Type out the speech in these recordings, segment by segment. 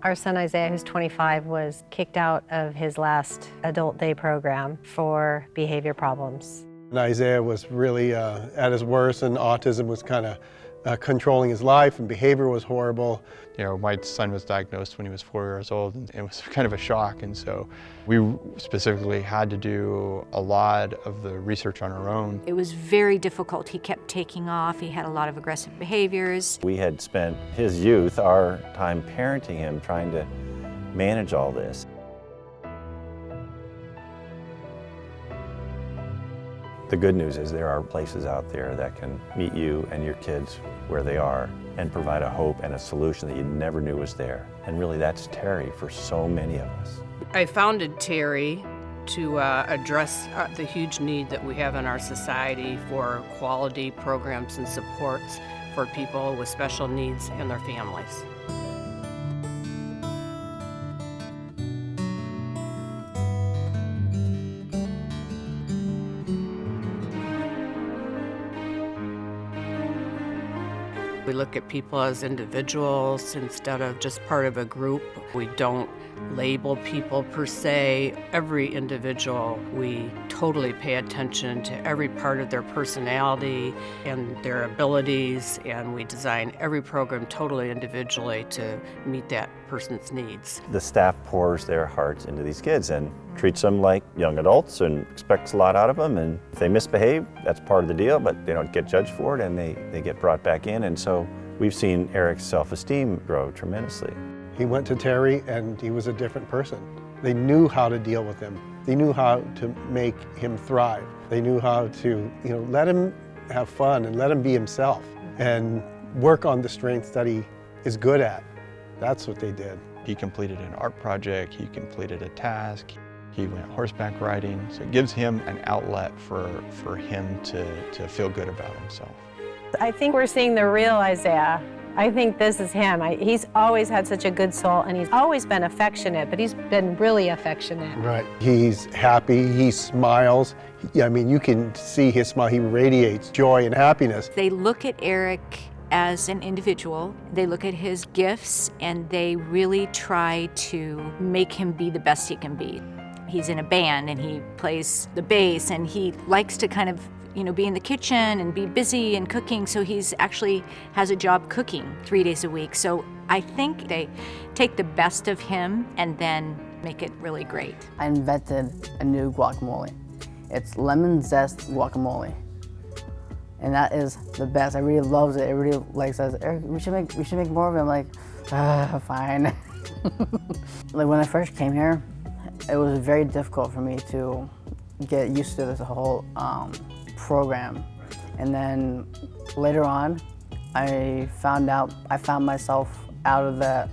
Our son Isaiah, who's 25, was kicked out of his last adult day program for behavior problems. And Isaiah was really at his worst, and autism was kind of controlling his life, and behavior was horrible. You know, my son was diagnosed when he was 4 years old, and it was kind of a shock. And so we specifically had to do a lot of the research on our own. It was very difficult. He kept taking off. He had a lot of aggressive behaviors. We had spent his youth, our time parenting him, trying to manage all this. The good news is there are places out there that can meet you and your kids where they are and provide a hope and a solution that you never knew was there. And really that's TERI for so many of us. I founded TERI to address the huge need that we have in our society for quality programs and supports for people with special needs and their families. We look at people as individuals instead of just part of a group. We don't label people per se. Every individual, we totally pay attention to every part of their personality and their abilities, and we design every program totally individually to meet that person's needs. The staff pours their hearts into these kids and treats them like young adults and expects a lot out of them, and if they misbehave, that's part of the deal, but they don't get judged for it and they get brought back in, and so we've seen Eric's self-esteem grow tremendously. He went to TERI and he was a different person. They knew how to deal with him. They knew how to make him thrive. They knew how to, let him have fun and let him be himself and work on the strengths that he is good at. That's what they did. He completed an art project, he completed a task, he went horseback riding, so it gives him an outlet for him to feel good about himself. I think we're seeing the real Isaiah. I think this is him. He's always had such a good soul, and he's always been affectionate, but he's been really affectionate. Right. He's happy, he smiles. You can see his smile. He radiates joy and happiness. They look at Eric as an individual. They look at his gifts, and they really try to make him be the best he can be. He's in a band, and he plays the bass, and he likes to kind of be in the kitchen and be busy and cooking, so he's actually has a job cooking 3 days a week. So I think they take the best of him and then make it really great. I invented a new guacamole. It's lemon zest guacamole. And that is the best. I really loves it. Everybody says, Eric, we should make more of it. I'm like, fine. Like when I first came here, it was very difficult for me to get used to this whole program. And then later on, I found myself out of that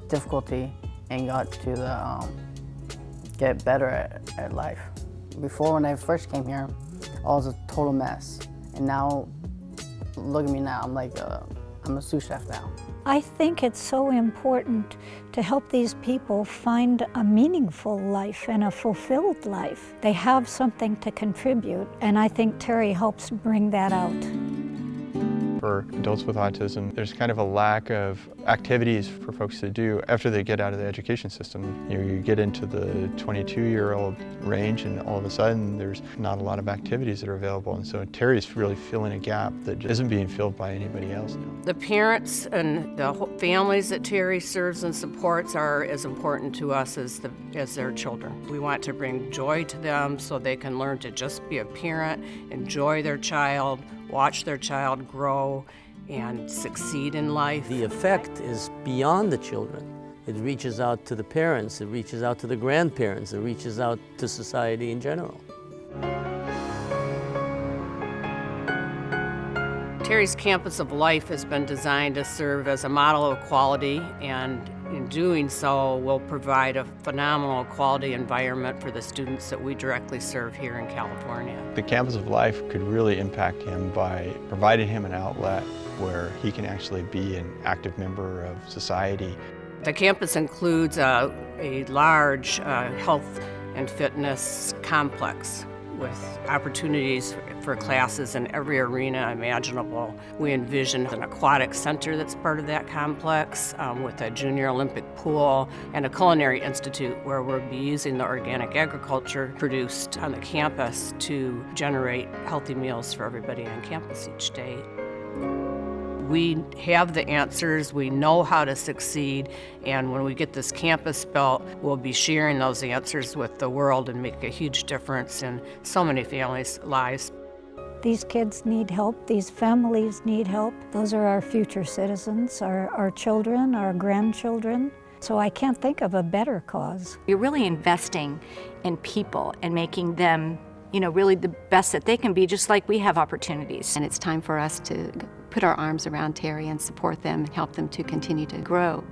difficulty and got to get better at life. Before, when I first came here, I was a total mess. And now, look at me now, I'm a sous chef now. I think it's so important to help these people find a meaningful life and a fulfilled life. They have something to contribute, and I think TERI helps bring that out. For adults with autism, there's kind of a lack of activities for folks to do after they get out of the education system. You get into the 22-year-old range, and all of a sudden there's not a lot of activities that are available, and so TERI's really filling a gap that isn't being filled by anybody else now. The parents and the families that TERI serves and supports are as important to us as their children. We want to bring joy to them so they can learn to just be a parent, enjoy their child, watch their child grow and succeed in life. The effect is beyond the children. It reaches out to the parents, it reaches out to the grandparents, it reaches out to society in general. TERI's Campus of Life has been designed to serve as a model of quality, and in doing so, will provide a phenomenal quality environment for the students that we directly serve here in California. The Campus of Life could really impact him by providing him an outlet where he can actually be an active member of society. The campus includes a large health and fitness complex with opportunities for classes in every arena imaginable. We envision an aquatic center that's part of that complex with a junior Olympic pool and a culinary institute where we'll be using the organic agriculture produced on the campus to generate healthy meals for everybody on campus each day. We have the answers, we know how to succeed, and when we get this campus built, we'll be sharing those answers with the world and make a huge difference in so many families' lives. These kids need help, these families need help. Those are our future citizens, our children, our grandchildren. So I can't think of a better cause. You're really investing in people and making them, really the best that they can be, just like we have opportunities. And it's time for us to put our arms around TERI and support them and help them to continue to grow.